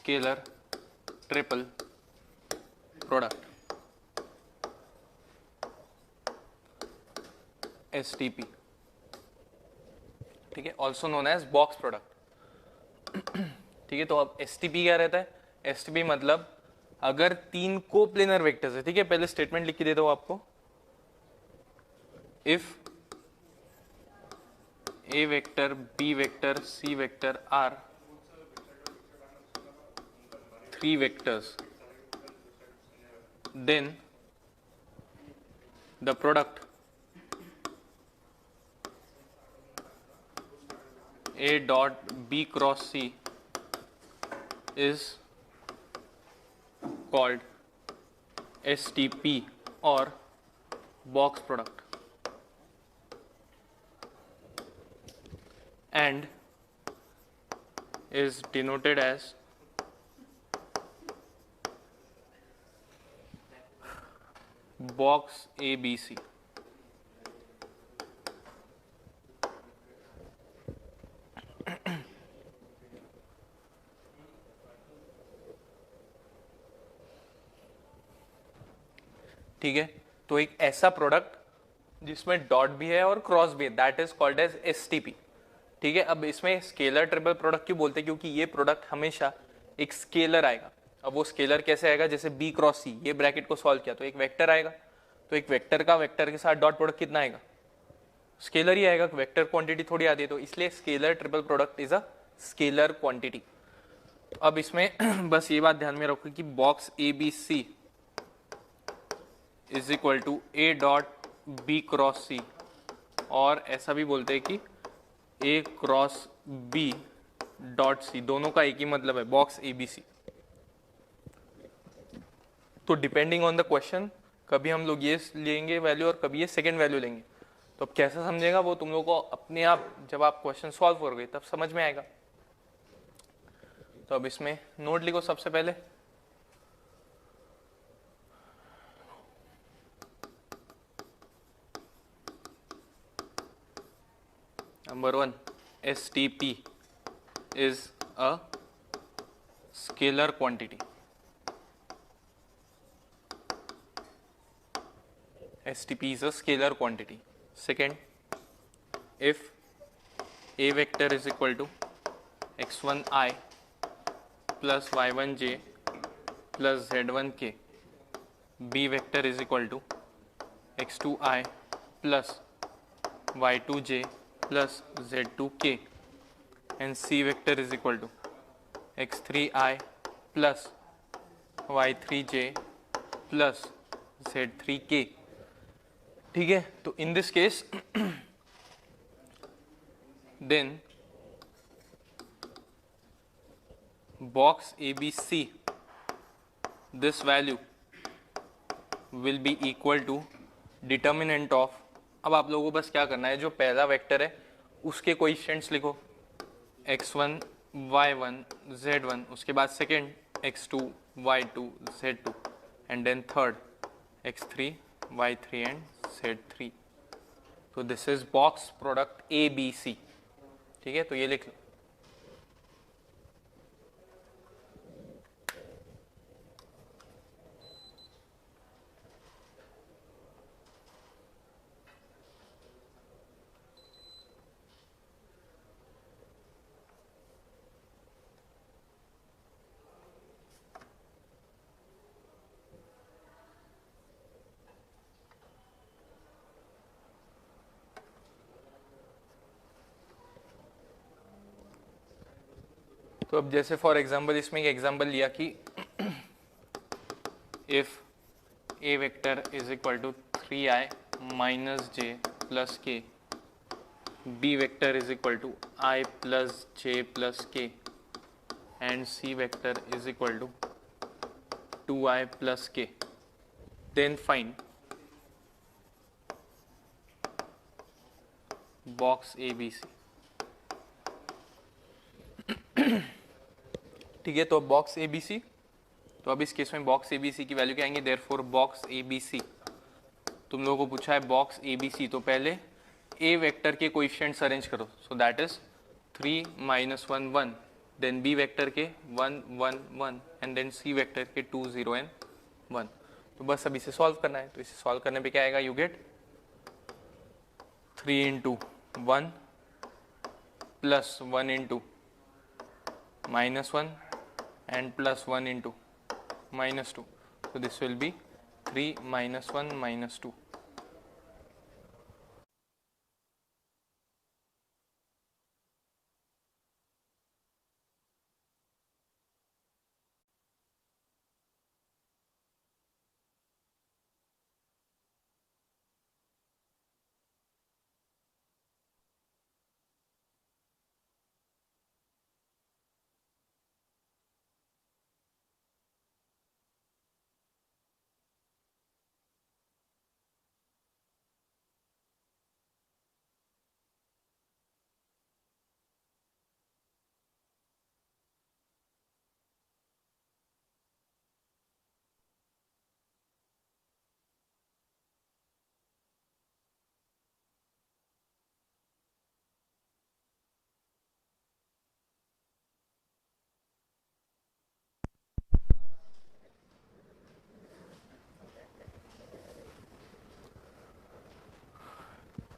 Scalar triple product STP, ठीक है, also known as box product. ठीक है, तो अब STP क्या रहता है? STP मतलब अगर 3 कोप्लेनर वेक्टर्स है, ठीक है, पहले स्टेटमेंट लिख के देता हूं आपको, if A vector, B vector, C vector are 3 vectors, then the product A dot B cross C is called STP or box product, and is denoted as box ABC. ठीक है, तो एक ऐसा प्रोडक्ट जिसमें डॉट भी है और cross भी है, that is called as STP। ठीक है, अब इसमें स्केलर ट्रिपल प्रोडक्ट क्यों बोलते हैं? क्योंकि ये प्रोडक्ट हमेशा एक स्केलर आएगा। अब वो स्केलर कैसे आएगा? जैसे B क्रॉस C, ये ब्रैकेट को सॉल्व किया तो एक वेक्टर आएगा, तो एक वेक्टर का वेक्टर के साथ डॉट प्रोडक्ट कितना आएगा? स्केलर ही आएगा, वेक्टर क्वांटिटी थोड़ी आती है, तो इसलिए scalar triple product is a scalar quantity. अब इसमें बस ये बात ध्यान में रखो कि box ABC is equal to A dot B cross C, और ऐसा भी बोलते हैं कि A cross B dot C, दोनों का एक ही मतलब है, बॉक्स ABC। तो डिपेंडिंग ऑन द क्वेश्चन कभी हम लोग ये लेंगे वैल्यू और कभी ये सेकेंड वैल्यू लेंगे। तो अब कैसे समझेगा वो तुम लोगों को अपने आप जब आप क्वेश्चन सॉल्व करोगे तब समझ में आएगा। तो अब इसमें नोट लिखो सबसे पहले, number 1, STP is a scalar quantity. STP is a scalar quantity. Second, if A vector is equal to x1i plus y1j plus z1k, B vector is equal to x2i plus y2j plus z2k, and C vector is equal to x3i plus y3j plus z3k। ठीक है, तो in this case then box ABC, this value will be equal to determinant of, अब आप लोगों को बस क्या करना है, जो पहला वेक्टर है उसके कोएफिशिएंट्स लिखो, x1 y1 z1, उसके बाद second x2 y2 z2, and then third x3 y3 and z3। तो this is box product ABC। ठीक है, तो ये लिख लो। तो अब जैसे फॉर एग्जांपल इसमें एक एग्जांपल लिया कि if A vector is equal to 3i minus j plus k, B vector is equal to i plus j plus k, and C vector is equal to 2i plus k, then find box ABC। ठीक है, तो box ABC, तो अब इस case में box ABC की value क्या आएंगे? देयरफॉर बॉक्स ABC, तुम लोगों को पूछा है बॉक्स ABC, तो पहले A वेक्टर के कोएफिशिएंट्स अरेंज करो, so that is 3 -1 1 then B vector के 1 1 1 एंड देन सी वेक्टर के 2 0 एंड 1। तो बस अब इसे सॉल्व करना है। तो इसे सॉल्व करने पे क्या आएगा, you get 3 into 1 plus 1 into -1 and plus 1 into -2. So this will be 3 minus 1 minus 2.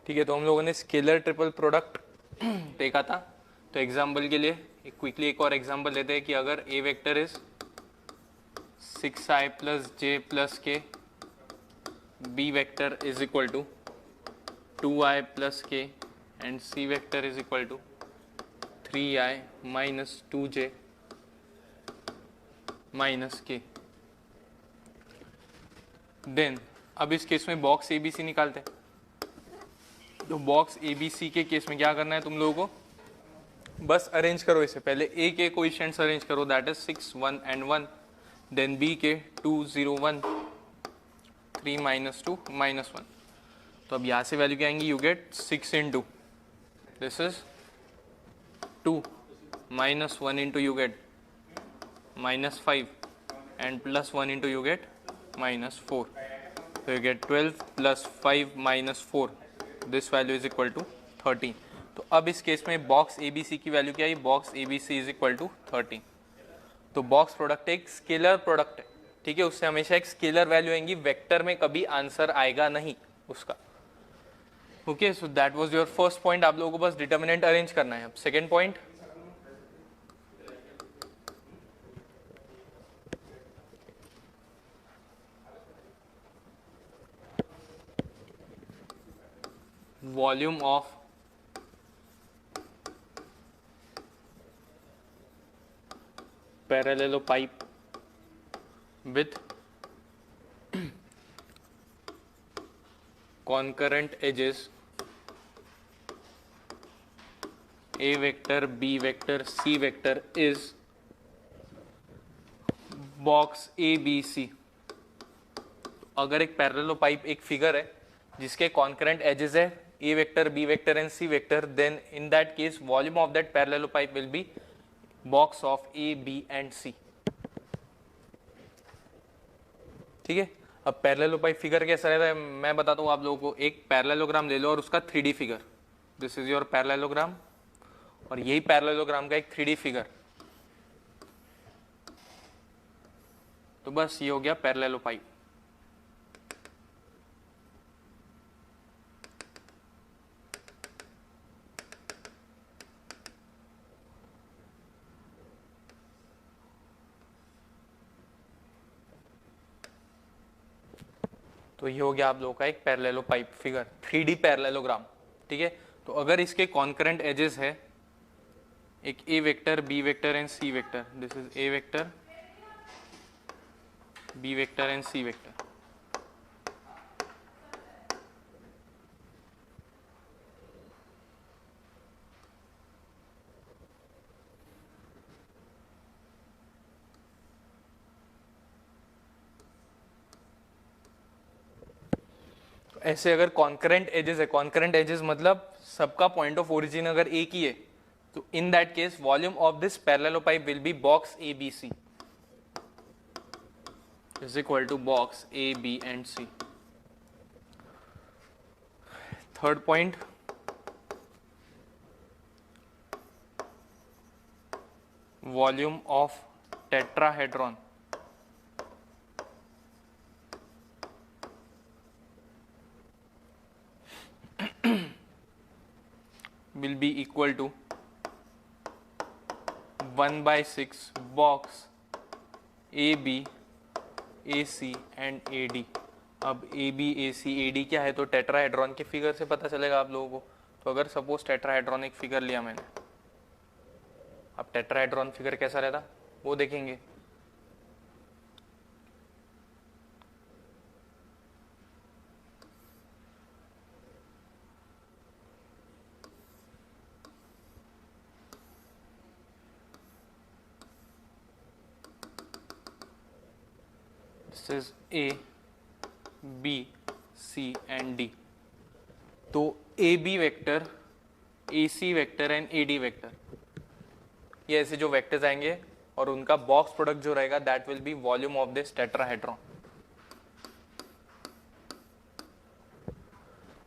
ठीक है, तो हम लोगों ने स्केलर ट्रिपल प्रोडक्ट देखा था। तो एग्जाम्पल के लिए क्विकली एक और एग्जाम्पल लेते हैं कि अगर A vector is 6i plus J plus K, B vector is equal to 2i plus K and C vector is equal to 3i minus 2j minus K, then अब इस केस में box A B सी निकालते हैं। तो box A B सी के case में क्या करना है तुम लोगों को, बस अरेंज करो इसे। पहले ए के कोएफिशिएंट्स अरेंज करो, that is 6 1 and 1, then B के 2 0 1 3 माइनस 2 माइनस 1। तो अब यहाँ से वैल्यू क्या आएंगी, you get 6 into this is 2 minus 1 into you get -5 and plus 1 into you get -4। तो you get 12 plus 5 minus 4, this value is equal to 13। तो अब इस केस में बॉक्स ए बी सी की वैल्यू क्या है, box A B C is equal to 13। तो box product एक स्केलर प्रोडक्ट है, ठीक है, उससे हमेशा एक स्केलर वैल्यू आएंगी, वेक्टर में कभी आंसर आएगा नहीं उसका। Okay, so that was your first point. आप लोगों को बस डिटर्मिनेंट अरेंज करना है। अब second point, volume of parallelopipe with concurrent edges a vector, b vector, c vector is box a b c। अगर एक पैरेललोपाइप एक फिगर है जिसके कॉन्करेंट एजेस है A vector, B vector and C vector, then in that case volume of that parallelepiped will be box of A B and C. ठीक है, अब पैरेललोपाइप figure कैसा रहता है मैं बताता हूँ आप लोगों को। एक पैरेललोग्राम ले लो और उसका 3D figure, this is your parallelogram, और यही पैरेललोग्राम का एक 3D फिगर। तो बस ये हो गया पैरेललोपाइप। तो ये हो गया आप लोगों का एक पैरेललोपाइप फिगर, 3D पैरेललोग्राम। ठीक है, तो अगर इसके कॉन्करेंट एजेस है एक A vector, B vector and C vector, this is A vector, B vector and C vector. ऐसे अगर कॉन्करेंट एजेस है, कॉन्करेंट एजेस मतलब सबका पॉइंट ऑफ ओरिजिन अगर एक ही है, तो in that case volume of this parallelepiped will be box A B C is equal to box A B and C. Third point, volume of tetrahedron will be equal to 1/6 box AB, AC and AD। अब AB, AC, AD क्या है, तो tetrahedron के figure से पता चलेगा आप लोगों को। तो अगर सपोज टेट्राहेड्रॉन एक फिगर लिया मैंने, अब टेट्राहेड्रॉन फिगर कैसा रहता वो देखेंगे। This is A, B, C and D। तो AB vector, AC vector and AD vector, ये ऐसे जो वेक्टर्स आएंगे और उनका बॉक्स प्रोडक्ट जो रहेगा that will be volume of this tetrahedron.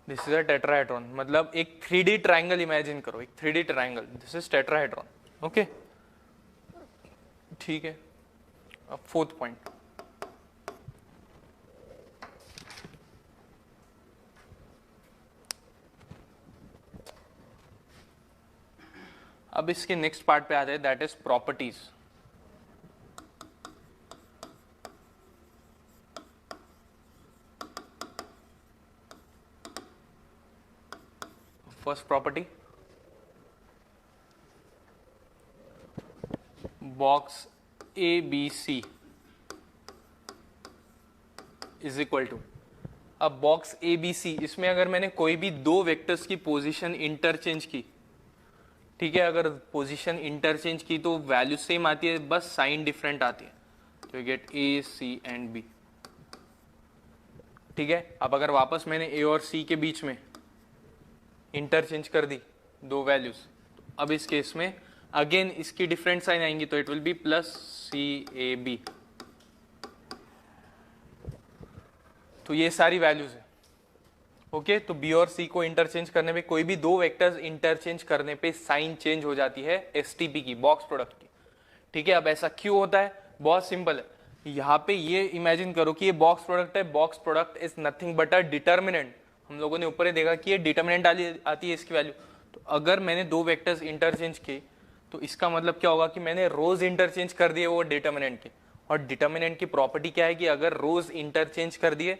This is a tetrahedron, मतलब एक 3D ट्रायंगल इमेजिन करो, एक 3D triangle, this is tetrahedron. Okay, ठीक है। अब फोर्थ पॉइंट, अब इसके नेक्स्ट पार्ट पे आते हैं, that is properties. First property, box A B C is equal to, अब बॉक्स ए बी सी, इसमें अगर मैंने कोई भी दो वेक्टर्स की पोजीशन इंटरचेंज की, ठीक है, अगर पोजीशन इंटरचेंज की तो वैल्यू सेम आती है, बस साइन डिफरेंट आती है, तो you get A C and B. ठीक है, अब अगर वापस मैंने ए और सी के बीच में इंटरचेंज कर दी दो वैल्यूज, अब इस केस में अगेन इसकी डिफरेंट साइन आएंगी, तो it will be plus C A B. तो ये सारी वैल्यूज है। ओके, तो बी और सी को इंटरचेंज करने पे, कोई भी दो वेक्टर्स इंटरचेंज करने पे साइन चेंज हो जाती है एसटीपी की, बॉक्स प्रोडक्ट की। ठीक है, अब ऐसा क्यों होता है, बहुत सिंपल है। यहाँ पे ये इमेजिन करो कि ये बॉक्स प्रोडक्ट है, box product is nothing but a determinant. हम लोगों ने ऊपर ही देखा कि ये डिटर्मिनेंट आती है इसकी वैल्यू। तो अगर मैंने दो वेक्टर्स इंटरचेंज किए तो इसका मतलब क्या होगा कि मैंने रोज इंटरचेंज कर दिए वो डिटर्मिनेंट के। और डिटर्मिनेंट की प्रॉपर्टी क्या है कि अगर रोज इंटरचेंज कर दिए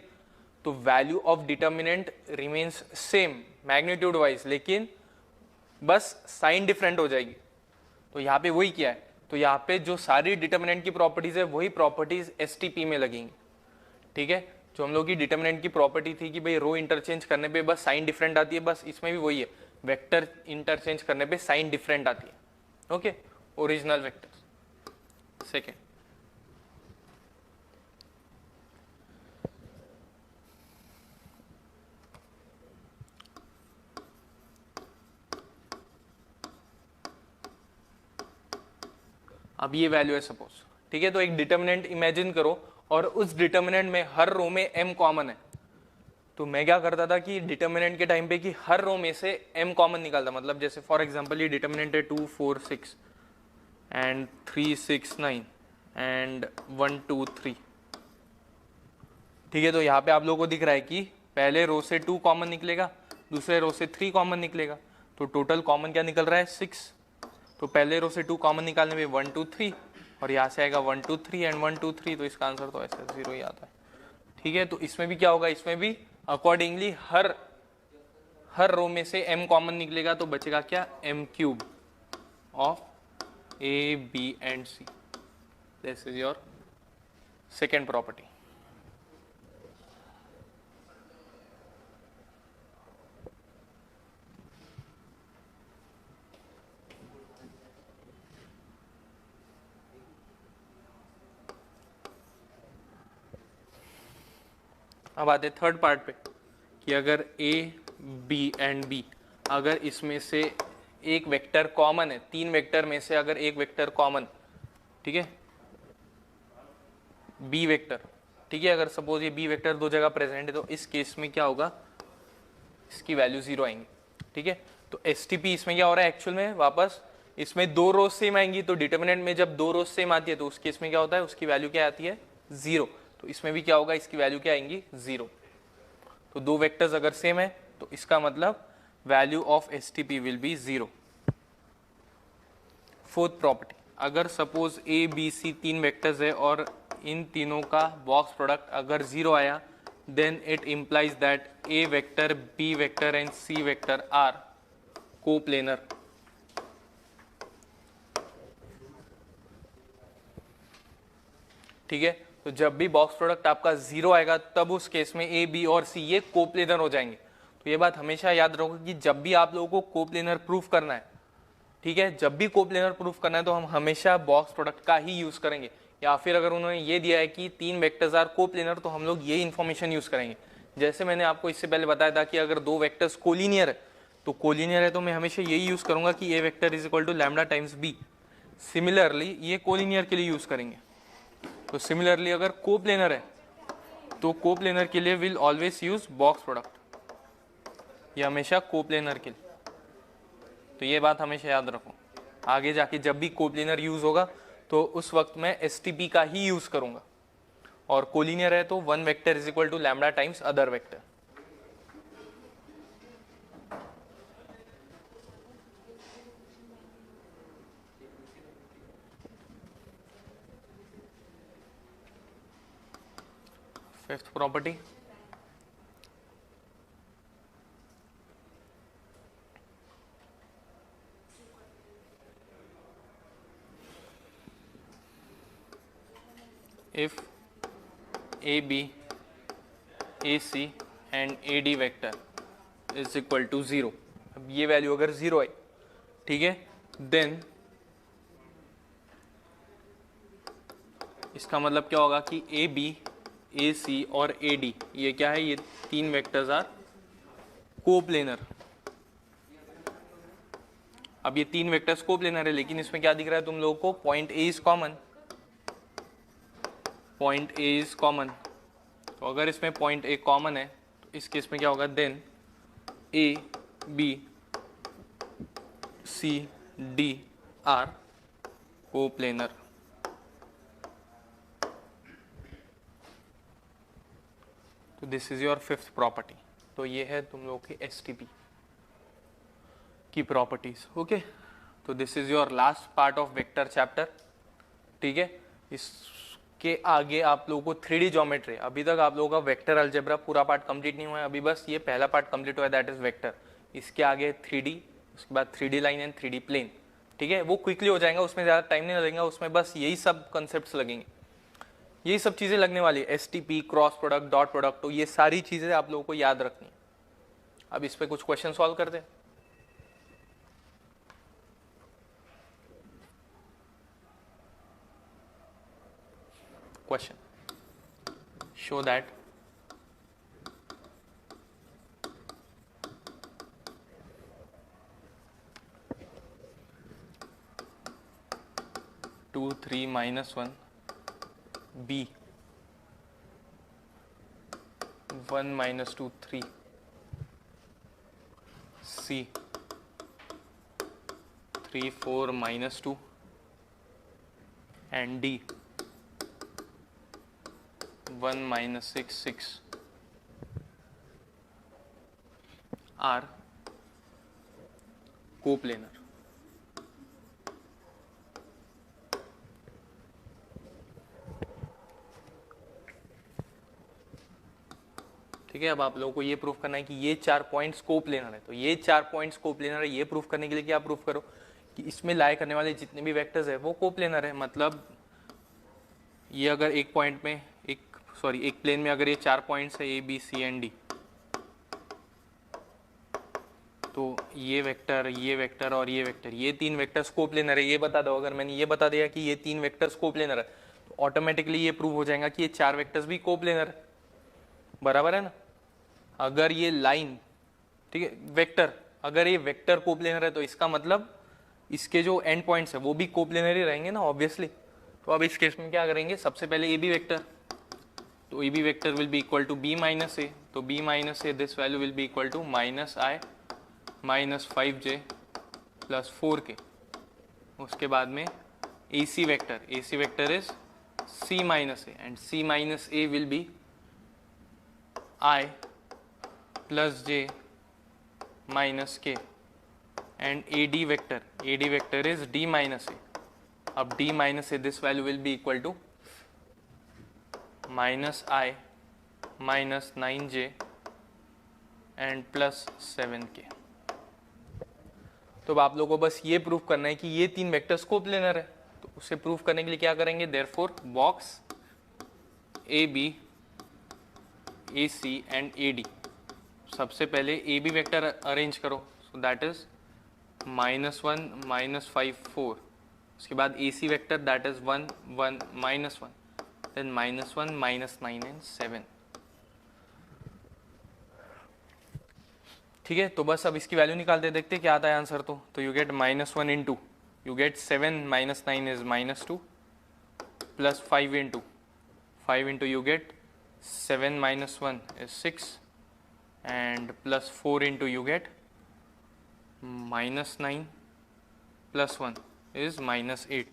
तो value of determinant remains same magnitude wise, लेकिन बस साइन डिफरेंट हो जाएगी। तो यहाँ पे वही क्या है, तो यहाँ पे जो सारी डिटर्मिनेंट की प्रॉपर्टीज है वही प्रॉपर्टीज एसटीपी में लगेंगी। ठीक है, जो हम लोग की डिटर्मिनेंट की प्रॉपर्टी थी कि भाई रो इंटरचेंज करने पे बस साइन डिफरेंट आती है, बस इसमें भी वही है, वेक्टर इंटरचेंज करने पे साइन डिफरेंट आती है। Okay, original vector. सेकेंड, अब ये वैल्यू है सपोज, ठीक है, तो एक डिटर्मिनेंट इमेजिन करो और उस डिटर्मिनेंट में हर रो में m कॉमन है। तो मैं क्या करता था कि डिटर्मिनेंट के टाइम पे कि हर रो में से m कॉमन निकालता, मतलब जैसे फॉर एग्जांपल ये डिटर्मिनेंट है 2 4 6 एंड 3 6 9 एंड 1 2 3। ठीक है, तो यहाँ पे आप लोगों को दिख रहा है कि पहले रो से 2 कॉमन निकलेगा, दूसरे रो से 3 कॉमन निकलेगा, तो टोटल कॉमन क्या निकल रहा है 6। तो पहले रो से 2 कॉमन निकालने में 1 2 3 और यहाँ से आएगा 1 2 3 एंड 1 2 3, तो इसका आंसर तो ऐसे 0 ही आता है। ठीक है, तो इसमें भी क्या होगा, इसमें भी अकॉर्डिंगली हर रो में से m कॉमन निकलेगा, तो बचेगा क्या m cube of a b and c। This is your second property. अब आते थर्ड पार्ट पे कि अगर a b एंड b, अगर इसमें से एक वेक्टर कॉमन है, तीन वेक्टर में से अगर एक वेक्टर कॉमन, ठीक है, b वेक्टर, ठीक है, अगर सपोज ये b वेक्टर दो जगह प्रेजेंट है, तो इस केस में क्या होगा, इसकी वैल्यू 0 आएंगी। ठीक है, तो एसटीपी इसमें क्या हो रहा है एक्चुअल में, वापस इसमें दो रोज सेम आएंगी, तो डिटर्मिनेंट में जब दो रोज सेम आती है तो उस केस में क्या होता है, उसकी वैल्यू क्या आती है, 0। तो इसमें भी क्या होगा, इसकी वैल्यू क्या आएंगी, 0। तो दो वेक्टर्स अगर सेम है तो इसका मतलब value of STP will be 0। Fourth property, अगर सपोज ए बी सी तीन वेक्टर्स है और इन तीनों का बॉक्स प्रोडक्ट अगर 0 आया, then it implies that A vector, B vector and C vector are coplanar. ठीक है, तो जब भी बॉक्स प्रोडक्ट आपका 0 आएगा तब उस केस में ए बी और सी ये कोप्लेनर हो जाएंगे। तो ये बात हमेशा याद रखो कि जब भी आप लोगों को कोप्लेनर प्रूफ करना है, ठीक है, जब भी कोप्लेनर प्रूफ करना है तो हम हमेशा बॉक्स प्रोडक्ट का ही यूज करेंगे, या फिर अगर उन्होंने ये दिया है कि तीन वेक्टर्स आर कोप्लेनर तो हम लोग ये इन्फॉर्मेशन यूज करेंगे। जैसे मैंने आपको इससे पहले बताया था कि अगर दो वेक्टर्स कोलिनियर है तो कोलिनियर है तो मैं हमेशा यही यूज करूंगा कि A vector is equal to lambda times B. Similarly ये कोलिनियर के लिए यूज करेंगे। तो सिमिलरली अगर कोप्लेनर है तो कोप्लेनर के लिए will always use box product, ये हमेशा कोप्लेनर के लिए। तो ये बात हमेशा याद रखो, आगे जाके जब भी कोप्लेनर यूज होगा तो उस वक्त मैं एसटीपी का ही यूज करूंगा। और कोलिनियर है तो one vector is equal to lambda times other vector. Fifth property, if AB, AC and AD vector is equal to 0, अब ये वैल्यू अगर 0 है, ठीक है, देन इसका मतलब क्या होगा कि AB, AC और AD ये क्या है, ये तीन वेक्टर्स आर कोप्लेनर। अब ये तीन वेक्टर्स कोप्लेनर है, लेकिन इसमें क्या दिख रहा है तुम लोगों को, point A is common, point A is common. तो अगर इसमें पॉइंट ए कॉमन है तो इस केस में क्या होगा, then A B C D are coplanar. तो this is your fifth property. तो ये है तुम लोगों की एसटीपी की प्रॉपर्टीज। ओके, तो this is your last part of vector chapter. ठीक है, इसके आगे आप लोगों को 3D ज्योमेट्री, अभी तक आप लोगों का वेक्टर अलजेब्रा पूरा पार्ट कंप्लीट नहीं हुआ है, अभी बस ये पहला पार्ट कंप्लीट हुआ है, दैट इज वेक्टर। इसके आगे 3D, उसके बाद 3D line and 3D plane. ठीक है, वो क्विकली हो जाएगा, उसमें ज़्यादा टाइम नहीं लगेगा, उसमें बस यही सब कंसेप्ट लगेंगे, यही सब चीज़ें लगने वाली है, STP, cross product, dot product. तो ये सारी चीज़ें आप लोगों को याद रखनी है। अब इस पर कुछ क्वेश्चन सॉल्व करते हैं। Question, show that two, 3, -1, B 1, -2, 3, C 3, 4, -2 and D 1, -6, 6 are coplanar। ठीक है, अब आप लोगों को ये प्रूफ करना है कि ये 4 पॉइंट्स कोप्लेनर है। तो ये 4 पॉइंट्स कोप्लेनर है, ये प्रूफ करने के लिए क्या प्रूफ करो कि इसमें लाई करने वाले जितने भी वेक्टर्स है वो कोप्लेनर है। मतलब ये अगर एक पॉइंट में एक प्लेन में अगर ये 4 पॉइंट्स है A, B, C and D, तो ये वेक्टर और ये वेक्टर, ये तीन वेक्टर्स कोप्लेनर है, ये बता दो। अगर मैंने ये बता दिया कि ये तीन वेक्टर्स कोप्लेनर है तो ऑटोमेटिकली ये प्रूव हो जाएगा कि ये 4 वेक्टर्स भी कोप्लेनर है। बराबर है ना। अगर ये लाइन, ठीक है, वेक्टर, अगर ये वेक्टर कोप्लेनर है तो इसका मतलब इसके जो एंड पॉइंट्स है वो भी कोप्लेनर ही रहेंगे ना, ऑब्वियसली। तो अब इस केस में क्या करेंगे, सबसे पहले ए बी वेक्टर, तो A B vector will be equal to B minus A, तो B minus A this value will be equal to -i -5j + 4k। उसके बाद में AC vector is C minus A and C minus A will be I plus J minus K and AD vector is D minus A. अब D minus A, this value will be equal to minus I minus 9J and plus 7K. तो अब आप लोगों को बस ये prove करना है कि ये तीन वेक्टर्स कोप्लेनर है. तो उसे प्रूव करने के लिए क्या करेंगे, therefore box AB, AC and AD. सबसे पहले AB वेक्टर अरेंज करो. So that is -1 -5 4. उसके बाद AC vector that is 1 1 -1, then -1 -9 and 7. ठीक है, तो बस अब इसकी वैल्यू निकालते देखते क्या आता है आंसर. तो you gate -1 into you gate 7 minus 9 is -2 plus 5 into you get 7 minus 1 is 6 and plus 4 into you get -9 plus 1 is -8.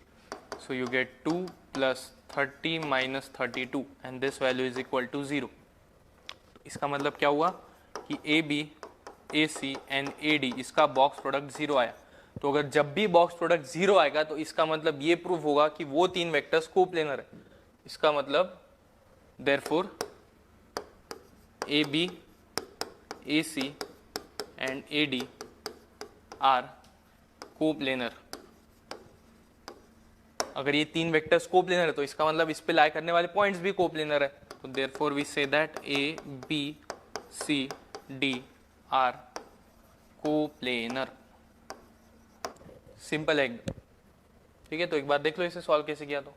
So you get 2 plus 30 minus 32 and this value is equal to 0. इसका मतलब क्या हुआ कि AB, AC and AD इसका box product 0 आया. तो अगर जब भी बॉक्स प्रोडक्ट 0 आएगा तो इसका मतलब ये प्रूव होगा कि वो तीन वेक्टर्स कोप्लेनर है. इसका मतलब therefore AB, AC and AD are coplanar. अगर ये तीन वेक्टर्स कोप्लेनर है तो इसका मतलब इस पे लाई करने वाले पॉइंट्स भी कोप्लेनर है. तो therefore we say that A, B, C, D are coplanar. Simple है. ठीक है, तो एक बार देख लो इसे सॉल्व कैसे किया. तो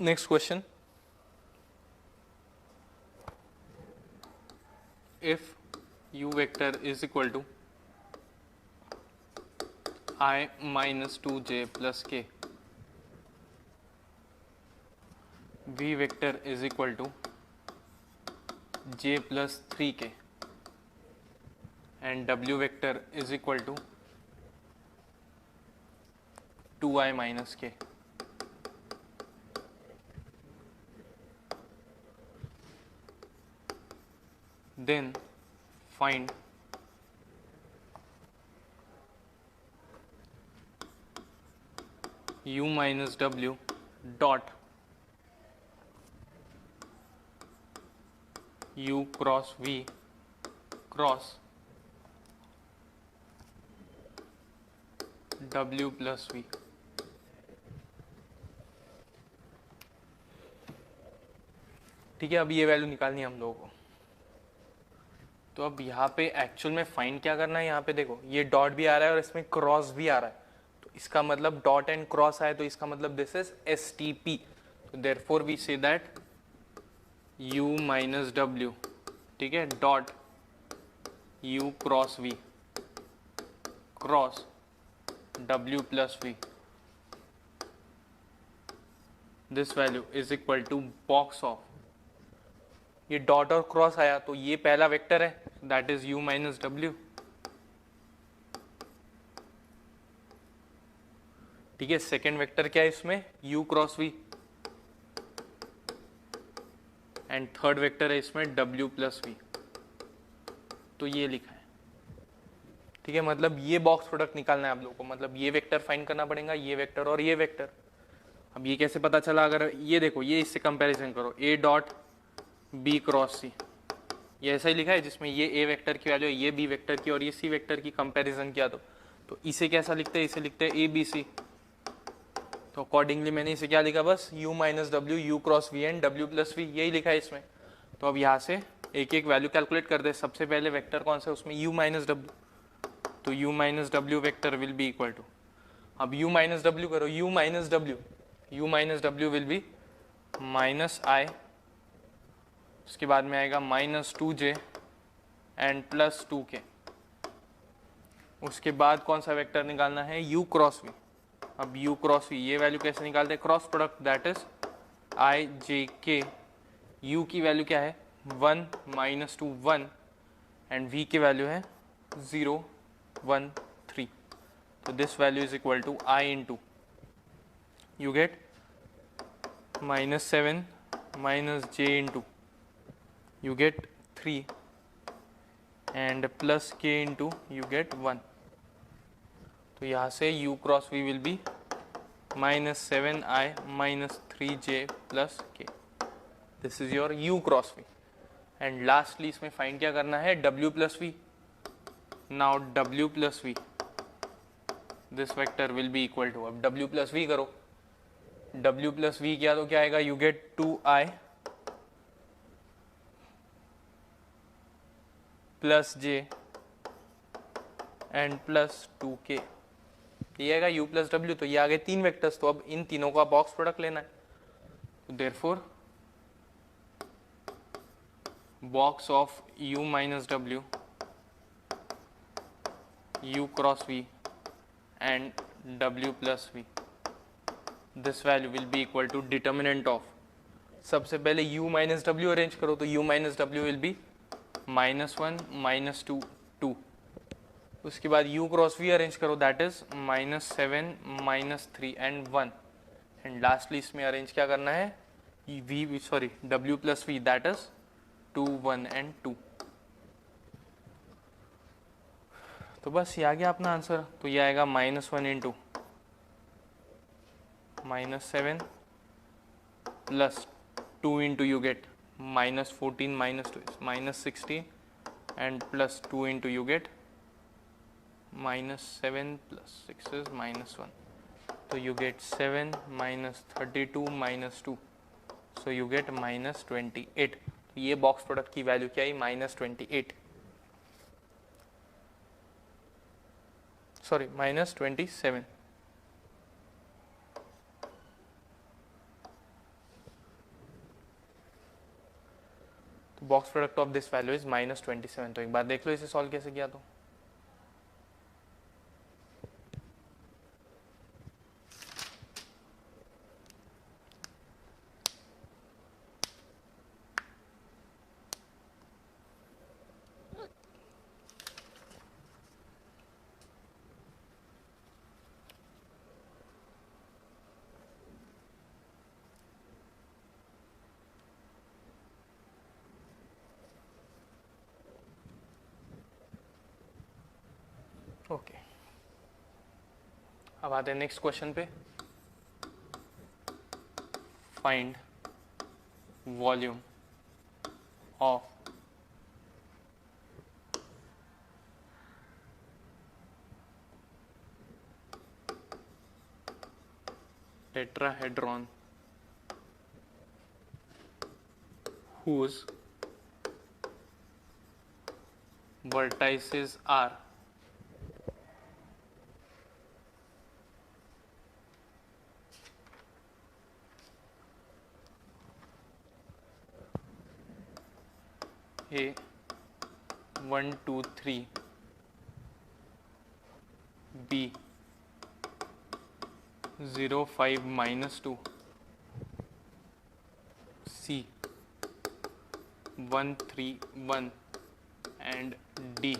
next question, if u vector is equal to I minus 2j plus k, v vector is equal to j plus 3k and w vector is equal to 2i minus k. Then find u minus w dot u cross v cross w plus v. ठीक है, अब ये value निकालनी है हम लोगों को. तो अब यहाँ पे एक्चुअल में फाइंड क्या करना है. यहाँ पे देखो ये डॉट भी आ रहा है और इसमें क्रॉस भी आ रहा है. तो इसका मतलब डॉट एंड क्रॉस आए तो इसका मतलब दिस इज STP. तो therefore we say that u minus w, ठीक है, dot u cross v cross w plus v. This value is equal to box of, ये डॉट और क्रॉस आया तो ये पहला वेक्टर है that is u minus w. ठीक है, सेकेंड वेक्टर क्या है इसमें, u cross v, and third vector है इसमें w प्लस v। तो ये लिखा है, ठीक है। मतलब ये बॉक्स प्रोडक्ट निकालना है आप लोगों को, मतलब ये वेक्टर फाइंड करना पड़ेगा, ये वेक्टर और ये वेक्टर। अब ये कैसे पता चला, अगर ये देखो, ये इससे कंपैरिजन करो, a dot b cross c, ये ऐसा ही लिखा है जिसमें ये a वेक्टर की वैल्यू है, ये b वेक्टर की और ये c वेक्टर की कंपैरिजन किया। तो इसे कैसा लिखते हैं, इसे लिखते हैं a b c। तो अकॉर्डिंगली मैंने इसे क्या लिखा, बस u minus W, U cross V and w plus V, यही लिखा है इसमें। तो अब यहाँ से एक एक वैल्यू कैलकुलेट कर दे। सबसे पहले वेक्टर कौन सा है उसमें, u माइनस डब्ल्यू, तो u minus W vector will be equal to, अब u माइनस डब्ल्यू करो, u minus W will be minus I, उसके बाद में आएगा minus 2j and plus 2k। उसके बाद कौन सा वेक्टर निकालना है, u क्रॉस v। अब u क्रॉस v, ये वैल्यू कैसे निकालते हैं, cross product, that is i j k। u की वैल्यू क्या है, 1 माइनस 2 1 एंड v की वैल्यू है 0 1 3। तो this value is equal to i into, you get minus 7 minus j into, you get 3 and plus k into you get 1। तो यहाँ से u cross v will be minus 7i minus 3j plus k। This is your u cross v। and lastly इसमें find क्या करना है, w plus v। now w plus v, this vector will be equal to, अब w plus v करो, w plus v किया तो क्या आएगा, you get 2i plus j and plus 2k, ये आएगा u प्लस डब्ल्यू। तो ये आ गए तीन वेक्टर्स। तो अब इन तीनों का बॉक्स प्रोडक्ट लेना है। तो therefore box of u minus W, u cross v and w plus v, this value will be equal to determinant of, सबसे पहले u माइनस डब्ल्यू अरेंज करो, तो u minus W will be -1 -2 2। उसके बाद u cross v arrange करो, that is -7 -3 and 1। And lastly इसमें arrange क्या करना है, w plus v, that is 2 1 and 2। तो बस ये आ गया अपना आंसर। तो ये आएगा -1 into -7 plus 2 into you gate -14 -2 is -16 and plus 2 into you get -7 plus 6 is -1, so you get 7 minus 32 minus 2, so you get -28। ये बॉक्स प्रोडक्ट की वैल्यू क्या है, -28, sorry -27। Box product of this value is -27। तो एक बार देख लो इसे solve कैसे किया। तो ओके, अब आते हैं नेक्स्ट क्वेश्चन पे। Find volume of tetrahedron whose vertices are A 1 2 3, B 0 5 -2, C 1 3 1 and D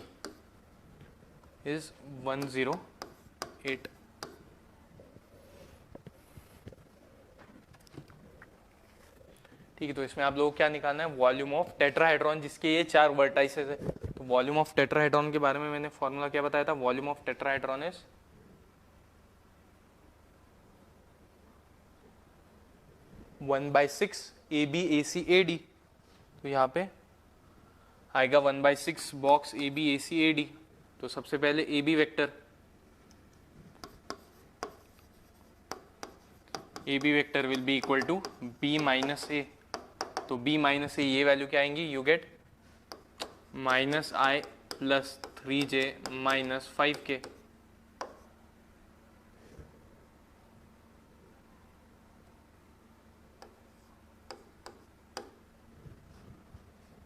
is 1 0 8। ठीक है, तो इसमें आप लोगों को क्या निकालना है, वॉल्यूम ऑफ टेट्राहेड्रॉन जिसके ये 4 वर्टाइसेस है। तो वॉल्यूम ऑफ टेट्राहेड्रॉन के बारे में मैंने फॉर्मूला क्या बताया था, volume of tetrahedron is 1/6 AB/AC/AD। तो यहाँ पे आएगा 1/6 बॉक्स AB/AC/AD। तो सबसे पहले AB vector, AB vector will be equal to B minus A। तो B माइनस A ये वैल्यू क्या आएंगी, you get -I plus 3J minus 5K।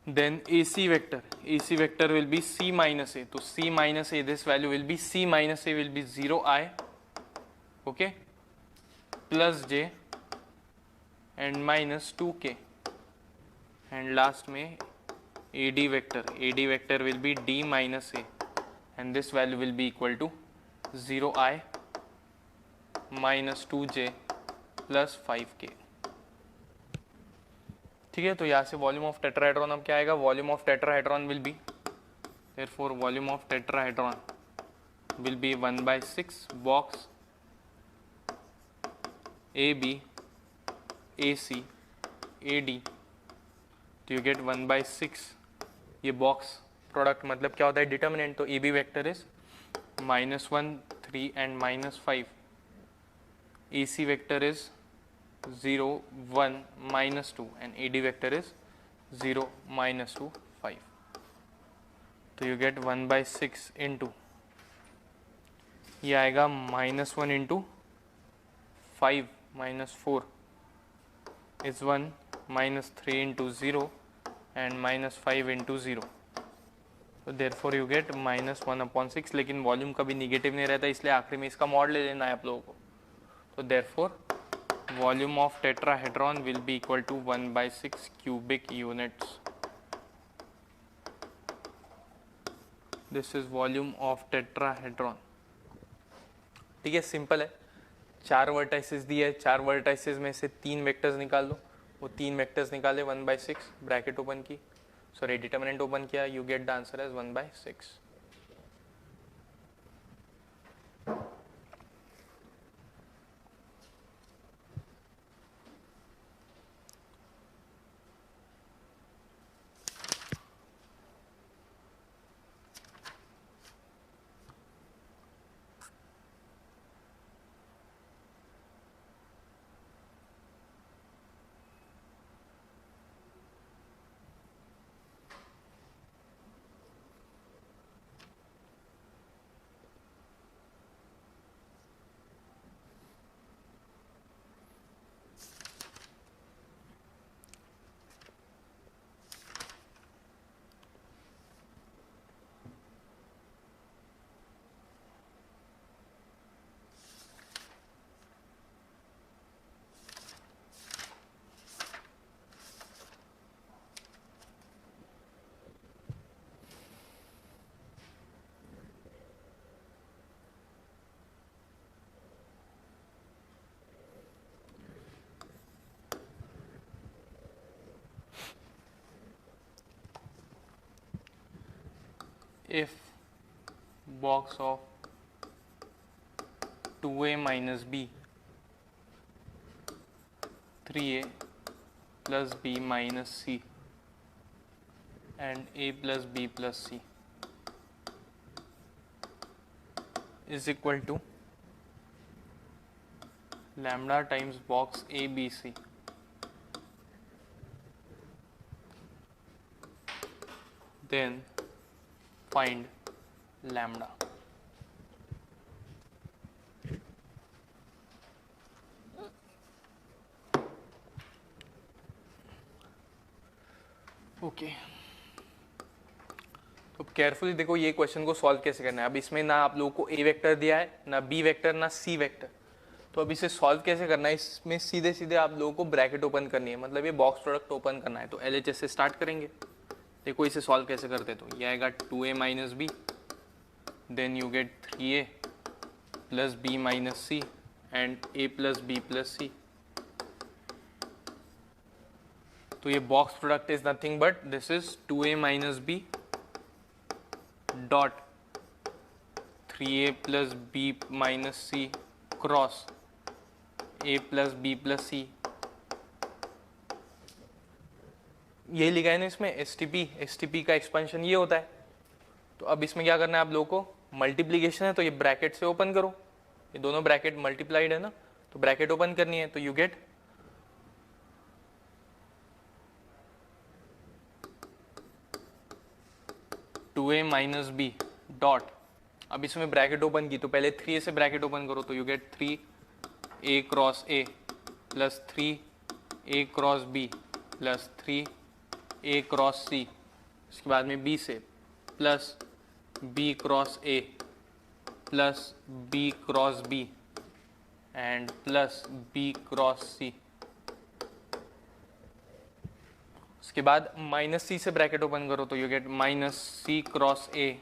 Then AC vector will be C minus A. तो C minus A, this value will be C minus A will be 0I, okay, plus J and minus 2K. And last में AD vector will be D minus A, and this value will be equal to 0I minus 2J plus 5K। ठीक है, तो यहाँ से volume of tetrahedron अब क्या आएगा, volume of tetrahedron will be, therefore volume of tetrahedron will be 1/6 box AB AC AD। तो you gate 1/6, ये बॉक्स प्रोडक्ट मतलब क्या होता है, डिटर्मिनेंट। तो AB vector is -1 3 and -5, AC vector is 0 1 -2 and AD vector is 0 -2 5। तो you get 1/6 into, ये आएगा -1 into 5 -4 is 1, -3 into 0 and -5 into 0। तो therefore you get -1/6। लेकिन वॉल्यूम कभी निगेटिव नहीं रहता, इसलिए आखिरी में इसका मॉड ले लेना है आप लोगों को। तो therefore volume of tetrahedron will be equal to 1/6 cubic units। This is volume of tetrahedron। ठीक है, सिंपल है। 4 वर्टाइसेस दिए है, 4 वर्टाइसेस में से 3 वेक्टर्स निकाल लो। वो 3 वेक्टर्स निकाले, 1/6 ब्रैकेट ओपन की, सॉरी डिटर्मिनेंट ओपन किया, you get the answer as 1/6। If box of 2A minus B 3A plus B minus C and A plus B plus C is equal to lambda times box ABC, then find lambda। Okay, तो carefully देखो ये question को solve कैसे करना है। अब इसमें ना आप लोगों को ए वेक्टर दिया है, ना बी वेक्टर, ना सी वेक्टर। तो अब इसे सॉल्व कैसे करना है, इसमें सीधे सीधे आप लोगों को ब्रैकेट ओपन करनी है, मतलब ये बॉक्स प्रोडक्ट ओपन करना है। तो LHS से स्टार्ट करेंगे। देखो इसे सॉल्व कैसे करते, तो ये आएगा 2A minus B, then you get 3A plus B minus C and A plus B plus C। तो ये box product is nothing but this is 2a minus B dot 3a plus B minus C cross a plus B plus C. ये लिखा है ना इसमें STP का expansion ये होता है। तो अब इसमें क्या करना है आप लोगों को, मल्टीप्लीकेशन है तो ये ब्रैकेट से ओपन करो, ये दोनों ब्रैकेट मल्टीप्लाइड है ना, तो ब्रैकेट ओपन करनी है, तो you get 2a minus B dot, अब इसमें ब्रैकेट ओपन की तो पहले 3a से ब्रैकेट ओपन करो, तो you gate 3a cross a plus 3a cross b plus 3a cross c, इसके बाद में b से plus b cross a plus b cross b and plus b cross c। उसके बाद माइनस सी से ब्रैकेट ओपन करो, तो you get minus C cross A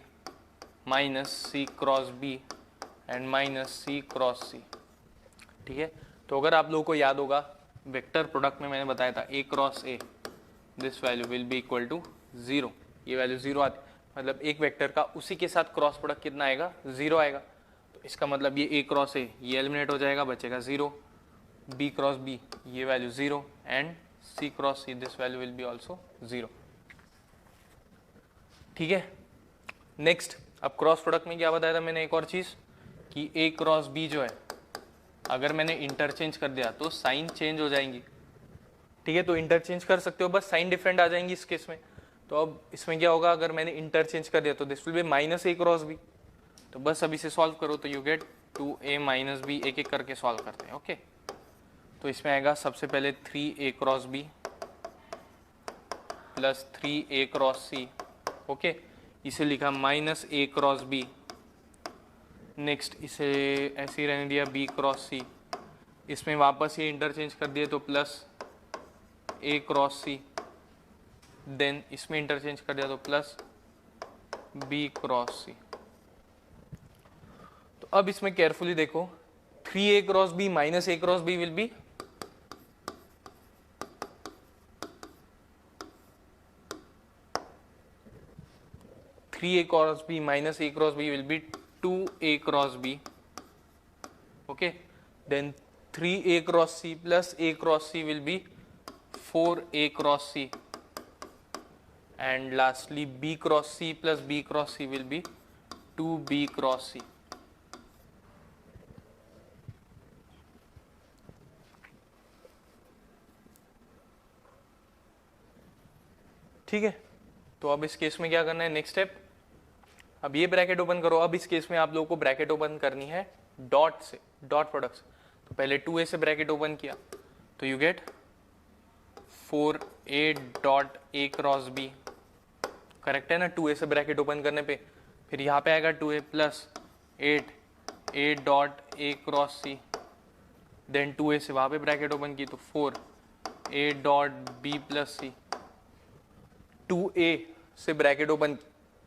minus C cross B and minus C cross C. ठीक है, तो अगर आप लोगों को याद होगा वेक्टर प्रोडक्ट में मैंने बताया था A cross A, this value will be equal to 0, ये वैल्यू 0 आती, मतलब एक वेक्टर का उसी के साथ क्रॉस प्रोडक्ट कितना आएगा, 0 आएगा। तो इसका मतलब ये ए क्रॉस ए ये एलिमिनेट हो जाएगा, बचेगा 0, बी क्रॉस बी ये value 0 and C cross C this value will B also 0। ठीक है, नेक्स्ट अब क्रॉस प्रोडक्ट में क्या बताया था मैंने, एक और चीज कि A क्रॉस B जो है अगर मैंने इंटरचेंज कर दिया तो साइन चेंज हो जाएंगी। ठीक है, तो इंटरचेंज कर सकते हो, बस साइन डिफरेंट आ जाएंगी इस केस में। तो अब इसमें क्या होगा, अगर मैंने इंटरचेंज कर दिया तो this will be minus A cross B। तो बस अब इसे सॉल्व करो, तो you get 2a minus B, एक एक करके सॉल्व करते हैं। ओके, तो इसमें आएगा सबसे पहले 3a cross B plus 3a cross C. Okay, इसे लिखा minus a cross B, next इसे ऐसे ही रहने दिया b क्रॉस सी, इसमें वापस ये इंटरचेंज कर दिए तो plus a cross C, then इसमें इंटरचेंज कर दिया तो प्लस b क्रॉस सी। तो अब इसमें केयरफुली देखो, 3a cross b minus a cross b will be 3a cross b minus a cross b will be 2a cross b. Okay, then 3a cross c plus a cross c will be 4a cross c, and lastly b cross c plus b cross c will be 2b cross c. ठीक है, तो अब इस case में क्या करना है, next step, अब ये ब्रैकेट ओपन करो। अब इस केस में आप लोगों को ब्रैकेट ओपन करनी है डॉट से, डॉट प्रोडक्ट से। तो पहले 2a से ब्रैकेट ओपन किया तो you gate 4a dot a cross b, correct है ना 2a से ब्रैकेट ओपन करने पे। फिर यहाँ पे आएगा 2a plus 8a dot a cross c, then 2a से वहाँ पे ब्रैकेट ओपन की तो 4a dot b plus c, 2a से ब्रैकेट ओपन।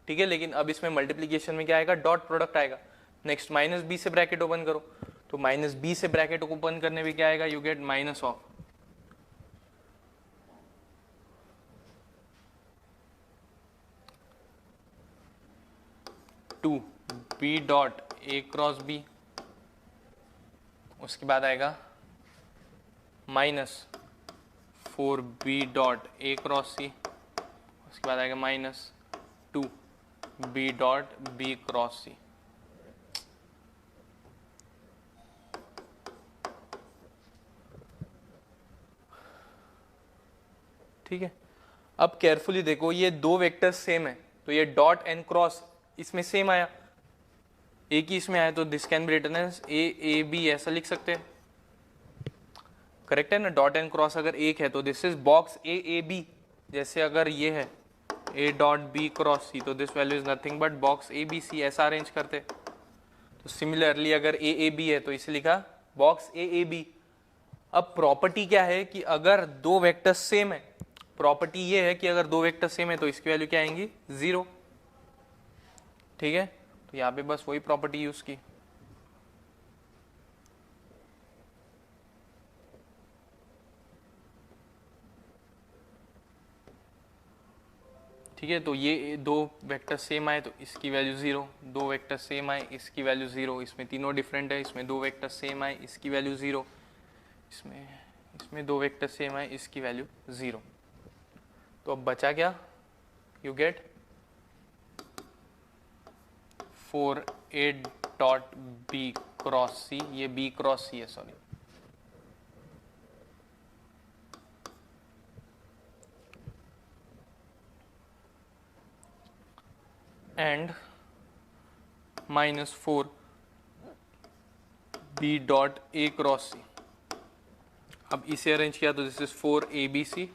ठीक है, लेकिन अब इसमें मल्टीप्लीकेशन में क्या आएगा, डॉट प्रोडक्ट आएगा। नेक्स्ट माइनस b से ब्रैकेट ओपन करो, तो माइनस b से ब्रैकेट ओपन करने में क्या आएगा, you get minus of 2b dot a cross b, उसके बाद आएगा minus 4b dot a cross c, उसके बाद आएगा minus 2b dot b cross c। ठीक है, अब केयरफुली देखो, ये दो वेक्टर्स सेम है, तो ये डॉट एंड क्रॉस इसमें सेम आया, एक ही इसमें आया, तो this can be written as A B, ऐसा लिख सकते हैं। करेक्ट है ना, डॉट एंड क्रॉस अगर एक है तो this is box A B. जैसे अगर ये है a dot B cross C, तो this value is nothing but box A B C, ऐसा अरेंज करते। तो सिमिलरली अगर ए बी है तो इसे लिखा बॉक्स ए बी। अब प्रॉपर्टी क्या है कि अगर दो वेक्टर्स सेम है, प्रॉपर्टी ये है कि अगर दो वेक्टर सेम है तो इसकी वैल्यू क्या आएंगी, 0। ठीक है, तो यहाँ पे बस वही प्रॉपर्टी यूज की। ठीक है, तो ये दो वेक्टर सेम आए तो इसकी वैल्यू 0, दो वेक्टर सेम आए इसकी वैल्यू 0, इसमें तीनों डिफरेंट है, इसमें दो वेक्टर सेम आए इसकी वैल्यू 0, इसमें दो वेक्टर सेम आए इसकी वैल्यू 0। तो अब बचा क्या, you get 4a dot b cross c, ये b क्रॉस c है, sorry, and -4 b dot a cross c। अब इसे अरेंज किया तो दिस इज 4abc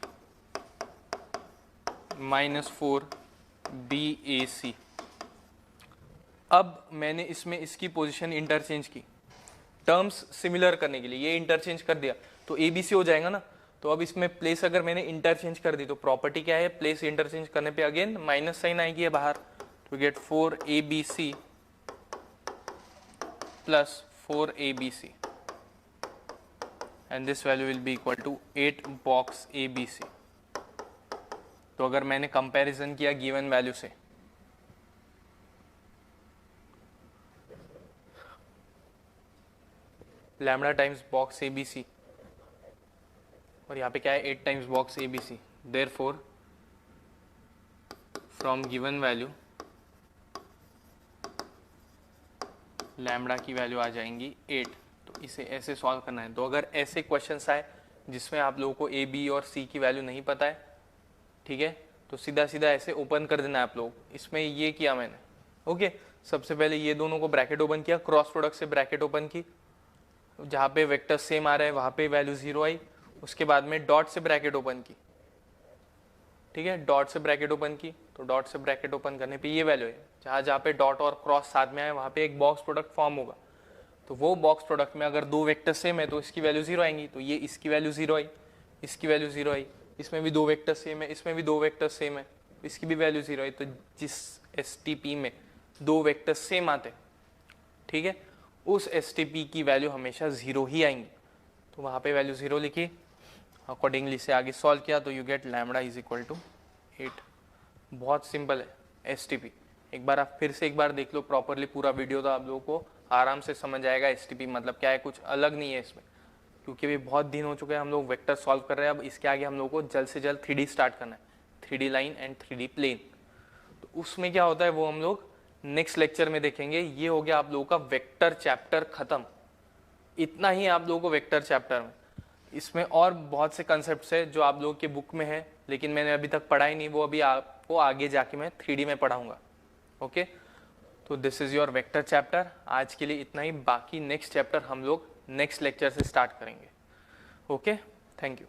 -4 bac। अब मैंने इसमें इसकी पोजीशन इंटरचेंज की टर्म्स सिमिलर करने के लिए, ये इंटरचेंज कर दिया तो abc हो जाएगा ना। तो अब इसमें प्लेस अगर मैंने इंटरचेंज कर दी तो प्रॉपर्टी क्या है, प्लेस इंटरचेंज करने पे अगेन माइनस साइन आएगी है बाहर, तो get 4abc plus 4abc and this value will be equal to 8 box abc। तो अगर मैंने कंपैरिजन किया गिवन वैल्यू से, लैम्डा टाइम्स बॉक्स abc और यहाँ पे क्या है 8 times box abc, therefore from given value lambda की वैल्यू आ जाएंगी 8। तो इसे ऐसे सॉल्व करना है। तो अगर ऐसे क्वेश्चंस आए जिसमें आप लोगों को a b और c की वैल्यू नहीं पता है, ठीक है, तो सीधा सीधा ऐसे ओपन कर देना है आप लोग। इसमें ये किया मैंने, ओके, सबसे पहले ये दोनों को ब्रैकेट ओपन किया, क्रॉस प्रोडक्ट से ब्रैकेट ओपन की, जहाँ पे वेक्टर सेम आ रहा है वहाँ पे वैल्यू 0 आई। उसके बाद में डॉट से ब्रैकेट ओपन की, ठीक है, डॉट से ब्रैकेट ओपन की, तो डॉट से ब्रैकेट ओपन करने पे ये वैल्यू है, जहाँ जहाँ पे डॉट और क्रॉस साथ में आए वहाँ पे एक बॉक्स प्रोडक्ट फॉर्म होगा। तो वो बॉक्स प्रोडक्ट में अगर दो वेक्टर सेम है तो इसकी वैल्यू 0 आएंगी, तो ये इसकी वैल्यू 0 आई, इसकी वैल्यू 0 आई, इसमें भी दो वेक्टर सेम है, इसमें भी दो वेक्टर सेम है, इसकी भी वैल्यू 0 आई। तो जिस STP में दो वेक्टर सेम आते, ठीक है, उस STP की वैल्यू हमेशा 0 ही आएंगी। तो वहाँ पे वैल्यू 0 लिखी, अकॉर्डिंगली से आगे सॉल्व किया तो you get lambda is equal to 8। बहुत सिंपल है STP। एक बार आप फिर से एक बार देख लो प्रॉपरली पूरा वीडियो, तो आप लोगों को आराम से समझ आएगा STP मतलब क्या है, कुछ अलग नहीं है इसमें, क्योंकि अभी बहुत दिन हो चुके हैं हम लोग वेक्टर सॉल्व कर रहे हैं। अब इसके आगे हम लोग को जल्द से जल्द 3D स्टार्ट करना है, 3D line and 3D plane. तो उसमें क्या होता है वो हम लोग नेक्स्ट लेक्चर में देखेंगे। ये हो गया आप लोगों का वेक्टर चैप्टर खत्म, इतना ही आप लोगों को वेक्टर चैप्टर में। इसमें और बहुत से कंसेप्ट्स है जो आप लोगों के बुक में है लेकिन मैंने अभी तक पढ़ा ही नहीं, वो अभी आपको आगे जाके मैं 3D में पढ़ाऊंगा। ओके, तो this is your vector chapter. आज के लिए इतना ही, बाकी नेक्स्ट चैप्टर हम लोग नेक्स्ट लेक्चर से स्टार्ट करेंगे। Okay, thank you.